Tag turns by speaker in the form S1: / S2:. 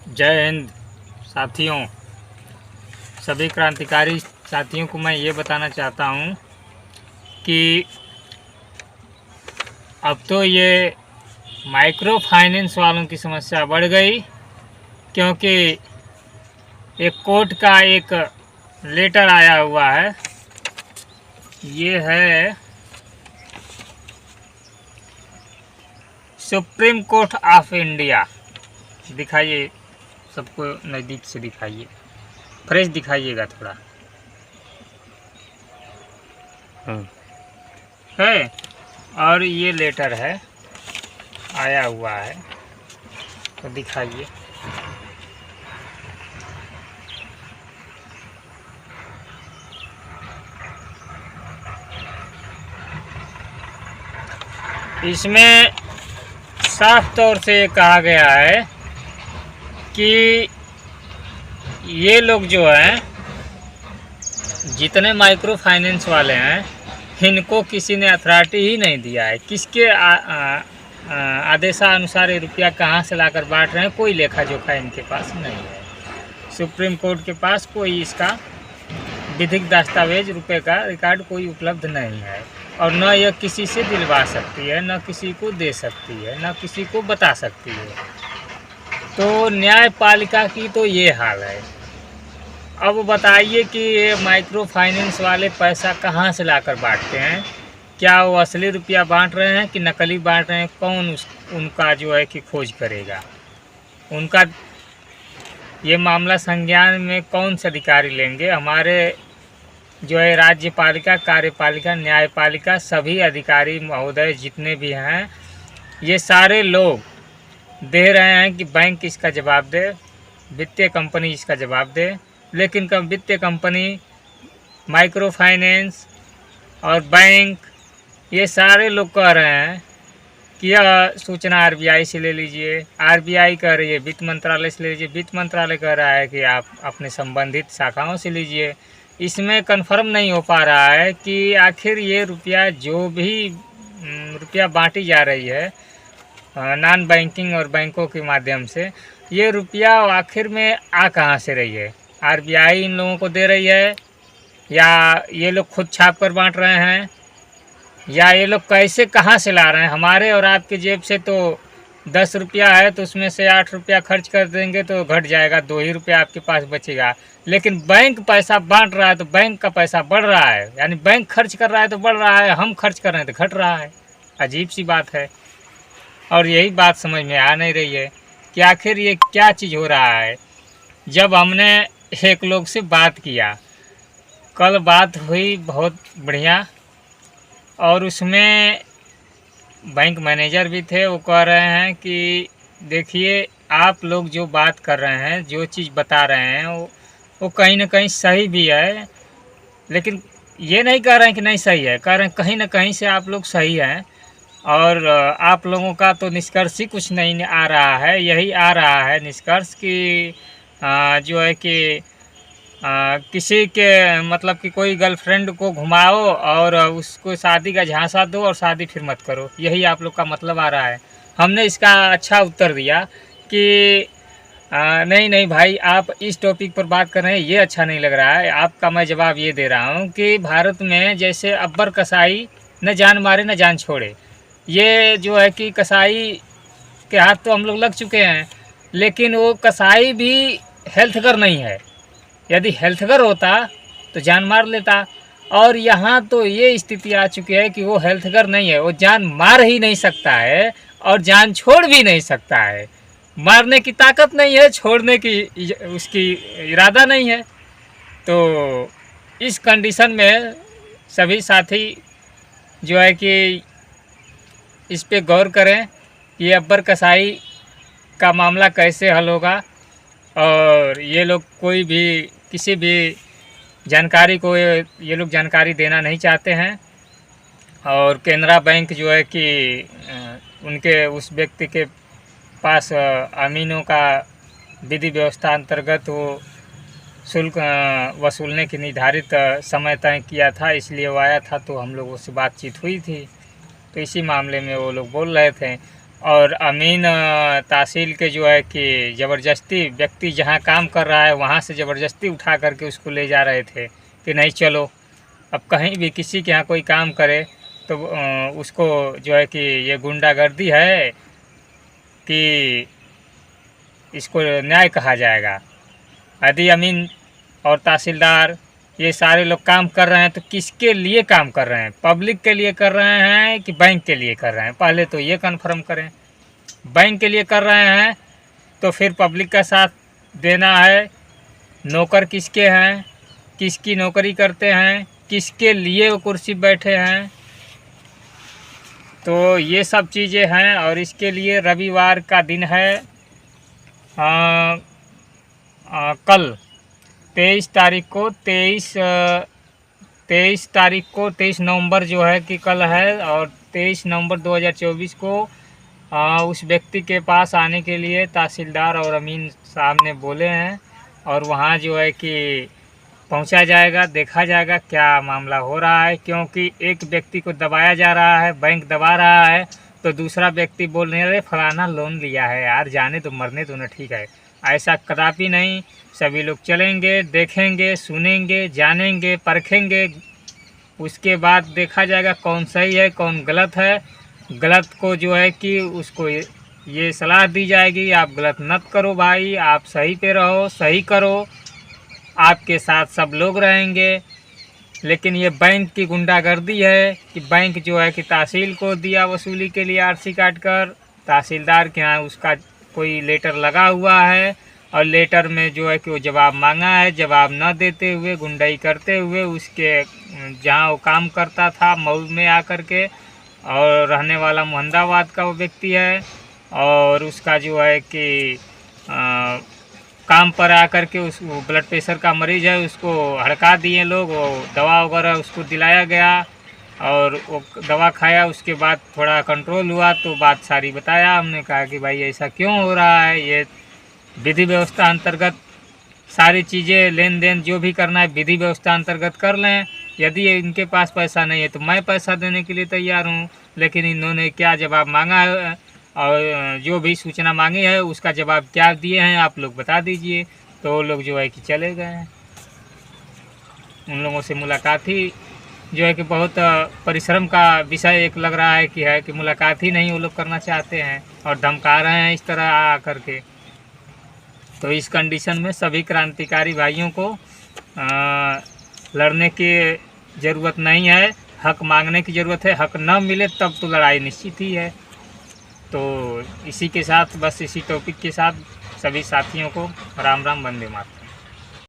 S1: जय हिंद साथियों। सभी क्रांतिकारी साथियों को मैं ये बताना चाहता हूँ कि अब तो ये माइक्रो फाइनेंस वालों की समस्या बढ़ गई, क्योंकि एक कोर्ट का एक लेटर आया हुआ है। ये है सुप्रीम कोर्ट ऑफ इंडिया। दिखाइए, सबको नज़दीक से दिखाइए, फ्रेश दिखाइएगा थोड़ा। है और ये लेटर है, आया हुआ है, तो दिखाइए। इसमें साफ तौर से कहा गया है कि ये लोग जो हैं, जितने माइक्रो फाइनेंस वाले हैं, इनको किसी ने अथॉरिटी ही नहीं दिया है। किसके आदेशानुसार ये रुपया कहाँ से लाकर बांट रहे हैं, कोई लेखा जोखा इनके पास नहीं है। सुप्रीम कोर्ट के पास कोई इसका विधिक दस्तावेज, रुपए का रिकॉर्ड कोई उपलब्ध नहीं है, और न यह किसी से दिलवा सकती है, न किसी को दे सकती है, न किसी को बता सकती है। तो न्यायपालिका की तो ये हाल है। अब बताइए कि ये माइक्रो फाइनेंस वाले पैसा कहाँ से लाकर बांटते हैं? क्या वो असली रुपया बांट रहे हैं कि नकली बांट रहे हैं? कौन उनका जो है कि खोज करेगा? उनका ये मामला संज्ञान में कौन से अधिकारी लेंगे? हमारे जो है राज्यपालिका, कार्यपालिका, न्यायपालिका, सभी अधिकारी महोदय जितने भी हैं, ये सारे लोग दे रहे हैं कि बैंक इसका जवाब दे, वित्तीय कंपनी इसका जवाब दे। लेकिन वित्तीय कंपनी, माइक्रो फाइनेंस और बैंक, ये सारे लोग कह रहे हैं कि यह सूचना आरबीआई से ले लीजिए, आरबीआई कह रही है वित्त मंत्रालय से ले लीजिए, वित्त मंत्रालय कह रहा है कि आप अपने संबंधित शाखाओं से लीजिए। इसमें कन्फर्म नहीं हो पा रहा है कि आखिर ये रुपया, जो भी रुपया बांटी जा रही है नॉन बैंकिंग और बैंकों के माध्यम से, ये रुपया आखिर में आ कहाँ से रही है? आरबीआई इन लोगों को दे रही है, या ये लोग खुद छाप कर बांट रहे हैं, या ये लोग कैसे कहाँ से ला रहे हैं? हमारे और आपके जेब से तो 10 रुपया है, तो उसमें से 8 रुपया खर्च कर देंगे तो घट जाएगा, 2 ही रुपया आपके पास बचेगा। लेकिन बैंक पैसा बांट रहा है तो बैंक का पैसा बढ़ रहा है, यानी बैंक खर्च कर रहा है तो बढ़ रहा है, हम खर्च कर रहे हैं तो घट रहा है। अजीब सी बात है। और यही बात समझ में आ नहीं रही है कि आखिर ये क्या चीज़ हो रहा है। जब हमने एक लोग से बात किया, कल बात हुई बहुत बढ़िया, और उसमें बैंक मैनेजर भी थे। वो कह रहे हैं कि देखिए, आप लोग जो बात कर रहे हैं, जो चीज़ बता रहे हैं, वो कहीं ना कहीं सही भी है, लेकिन ये नहीं कह रहे हैं कि नहीं सही है, कह रहे हैं कहीं ना कहीं से आप लोग सही हैं, और आप लोगों का तो निष्कर्ष ही कुछ नहीं आ रहा है। यही आ रहा है निष्कर्ष कि जो है कि किसी के मतलब कि कोई गर्लफ्रेंड को घुमाओ और उसको शादी का झांसा दो और शादी फिर मत करो, यही आप लोग का मतलब आ रहा है। हमने इसका अच्छा उत्तर दिया कि नहीं नहीं भाई, आप इस टॉपिक पर बात कर रहे हैं, ये अच्छा नहीं लग रहा है। आपका मैं जवाब ये दे रहा हूँ कि भारत में जैसे अब्बर कसाई न जान मारे न जान छोड़े, ये जो है कि कसाई के हाथ तो हम लोग लग चुके हैं, लेकिन वो कसाई भी हेल्थकर नहीं है। यदि हेल्थकर होता तो जान मार लेता, और यहाँ तो ये स्थिति आ चुकी है कि वो हेल्थकर नहीं है, वो जान मार ही नहीं सकता है और जान छोड़ भी नहीं सकता है। मारने की ताकत नहीं है, छोड़ने की उसकी इरादा नहीं है। तो इस कंडीशन में सभी साथी जो है कि इस पे गौर करें कि अब्बर कसाई का मामला कैसे हल होगा। और ये लोग कोई भी किसी भी जानकारी को ये लोग जानकारी देना नहीं चाहते हैं, और केनरा बैंक जो है कि उनके उस व्यक्ति के पास अमीनों का विधि व्यवस्था अंतर्गत वो शुल्क वसूलने की निर्धारित समय तय किया था, इसलिए वो आया था। तो हम लोगों से बातचीत हुई थी, तो इसी मामले में वो लोग बोल रहे थे। और अमीन तहसील के जो है कि ज़बरदस्ती व्यक्ति जहाँ काम कर रहा है वहाँ से ज़बरदस्ती उठा करके उसको ले जा रहे थे कि नहीं चलो। अब कहीं भी किसी के यहाँ कोई काम करे तो उसको जो है कि ये गुंडागर्दी है कि इसको न्याय कहा जाएगा। यदि अमीन और तहसीलदार ये सारे लोग काम कर रहे हैं तो किसके लिए काम कर रहे हैं? पब्लिक के लिए कर रहे हैं कि बैंक के लिए कर रहे हैं? पहले तो ये कन्फर्म करें। बैंक के लिए कर रहे हैं तो फिर पब्लिक का साथ देना है। नौकर किसके हैं, किसकी नौकरी करते हैं, किसके लिए वो कुर्सी बैठे हैं, तो ये सब चीज़ें हैं। और इसके लिए रविवार का दिन है, कल 23 तारीख को 23 नवंबर जो है कि कल है, और 23 नवंबर 2024 को उस व्यक्ति के पास आने के लिए तहसीलदार और अमीन साहब ने बोले हैं। और वहाँ जो है कि पहुँचा जाएगा, देखा जाएगा क्या मामला हो रहा है। क्योंकि एक व्यक्ति को दबाया जा रहा है, बैंक दबा रहा है, तो दूसरा व्यक्ति बोल रहे हैं फलाना लोन लिया है यार, जाने तो मरने तो ना, ठीक है। ऐसा कदापि नहीं। सभी लोग चलेंगे, देखेंगे, सुनेंगे, जानेंगे, परखेंगे, उसके बाद देखा जाएगा कौन सही है कौन गलत है। गलत को जो है कि उसको ये सलाह दी जाएगी, आप गलत मत करो भाई, आप सही पे रहो, सही करो, आपके साथ सब लोग रहेंगे। लेकिन ये बैंक की गुंडागर्दी है कि बैंक जो है कि तहसील को दिया वसूली के लिए आरसी काट कर, तहसीलदार के यहाँ उसका कोई लेटर लगा हुआ है और लेटर में जो है कि वो जवाब मांगा है, जवाब न देते हुए गुंडाई करते हुए उसके जहाँ वो काम करता था मऊ में आकर के, और रहने वाला मोहम्मदाबाद का वो व्यक्ति है, और उसका जो है कि काम पर आकर के उस ब्लड प्रेशर का मरीज़ है, उसको हड़का दिए लोग, वो दवा वगैरह उसको दिलाया गया और वो दवा खाया। उसके बाद थोड़ा कंट्रोल हुआ तो बात सारी बताया। हमने कहा कि भाई ऐसा क्यों हो रहा है, ये विधि व्यवस्था अंतर्गत सारी चीज़ें लेन देन जो भी करना है विधि व्यवस्था अंतर्गत कर लें। यदि इनके पास पैसा नहीं है तो मैं पैसा देने के लिए तैयार हूँ। लेकिन इन्होंने क्या जवाब मांगा है और जो भी सूचना मांगी है उसका जवाब क्या दिए हैं आप लोग बता दीजिए। तो वो लोग जो है कि चले गए हैं। उन लोगों से मुलाकात ही जो है कि बहुत परिश्रम का विषय एक लग रहा है कि मुलाकात ही नहीं वो लोग करना चाहते हैं और धमका रहे हैं इस तरह आ करके। तो इस कंडीशन में सभी क्रांतिकारी भाइयों को लड़ने की ज़रूरत नहीं है, हक मांगने की ज़रूरत है। हक न मिले तब तो लड़ाई निश्चित ही है। तो इसी के साथ बस इसी टॉपिक के साथ सभी साथियों को राम राम, वंदे मातरम।